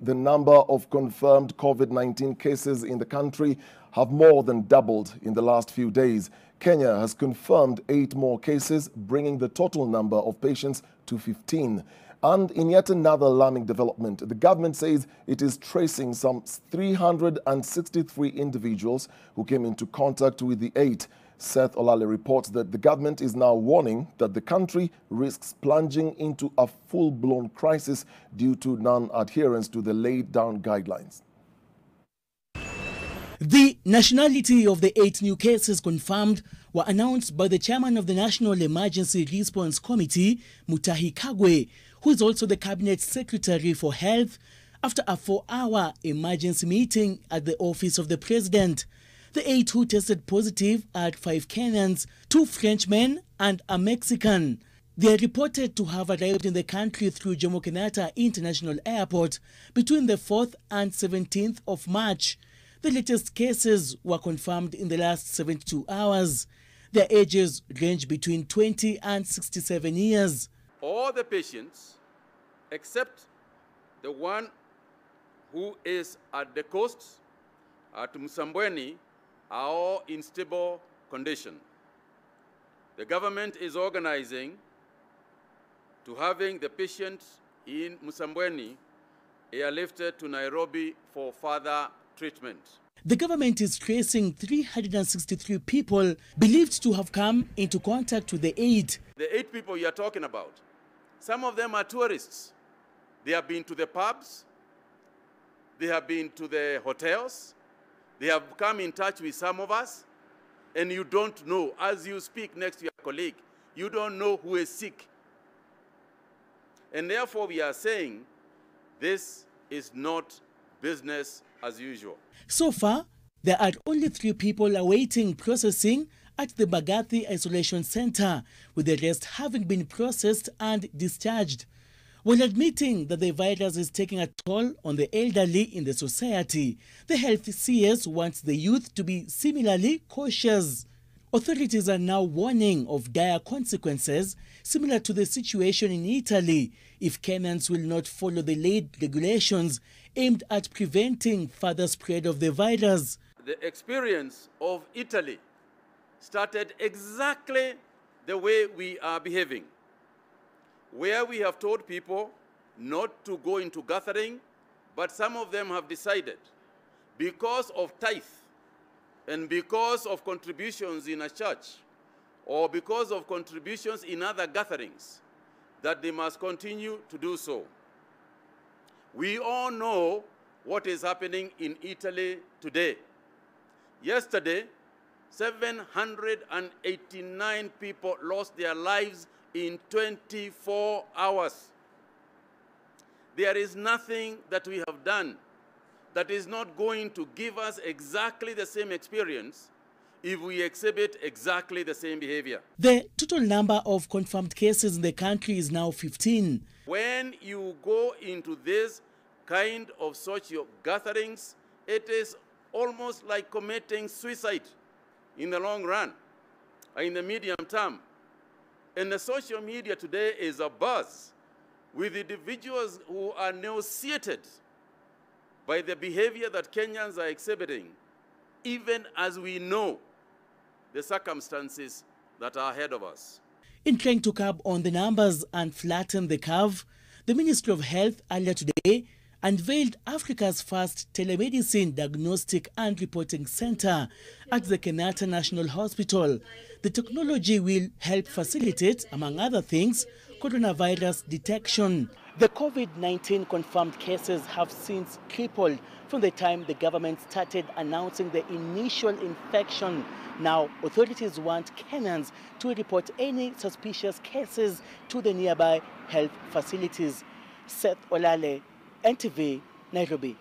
The number of confirmed COVID-19 cases in the country have more than doubled in the last few days. Kenya has confirmed 8 more cases, bringing the total number of patients to 15. And in yet another alarming development, the government says it is tracing some 363 individuals who came into contact with the 8. Seth Olale reports that the government is now warning that the country risks plunging into a full-blown crisis due to non-adherence to the laid-down guidelines. The nationality of the 8 new cases confirmed were announced by the chairman of the National Emergency Response Committee, Mutahi Kagwe, who is also the Cabinet Secretary for Health, after a 4-hour emergency meeting at the office of the President. The 8 who tested positive are 5 Kenyans, 2 Frenchmen and a Mexican. They are reported to have arrived in the country through Jomo Kenyatta International Airport between the 4th and 17th of March. The latest cases were confirmed in the last 72 hours. Their ages range between 20 and 67 years. All the patients, except the one who is at the coast, at Msambweni, are all in stable condition. The government is organizing to having the patients in Msambweni airlifted to Nairobi for further treatment. The government is tracing 363 people believed to have come into contact with the 8. The 8 people you are talking about, some of them are tourists. They have been to the pubs, they have been to the hotels, they have come in touch with some of us, and you don't know, as you speak next to your colleague, you don't know who is sick. And therefore we are saying this is not business as usual. So far, there are only 3 people awaiting processing at the Bagathi Isolation Center, with the rest having been processed and discharged. While admitting that the virus is taking a toll on the elderly in the society, the health CS wants the youth to be similarly cautious. Authorities are now warning of dire consequences similar to the situation in Italy if Kenyans will not follow the laid regulations aimed at preventing further spread of the virus. The experience of Italy started exactly the way we are behaving, where we have told people not to go into gathering, but some of them have decided, because of tithe and because of contributions in a church or because of contributions in other gatherings, that they must continue to do so. We all know what is happening in Italy today. Yesterday, 789 people lost their lives in 24 hours. There is nothing that we have done that is not going to give us exactly the same experience if we exhibit exactly the same behavior. The total number of confirmed cases in the country is now 15. When you go into this kind of social gatherings, it is almost like committing suicide in the long run, in the medium term. And the social media today is abuzz with individuals who are nauseated by the behavior that Kenyans are exhibiting, even as we know the circumstances that are ahead of us. In trying to curb on the numbers and flatten the curve, the Ministry of Health earlier today unveiled Africa's first telemedicine diagnostic and reporting center at the Kenyatta National Hospital. The technology will help facilitate, among other things, coronavirus detection. The COVID-19 confirmed cases have since tripled from the time the government started announcing the initial infection. Now, authorities want Kenyans to report any suspicious cases to the nearby health facilities. Seth Olale, NTV, Nairobi.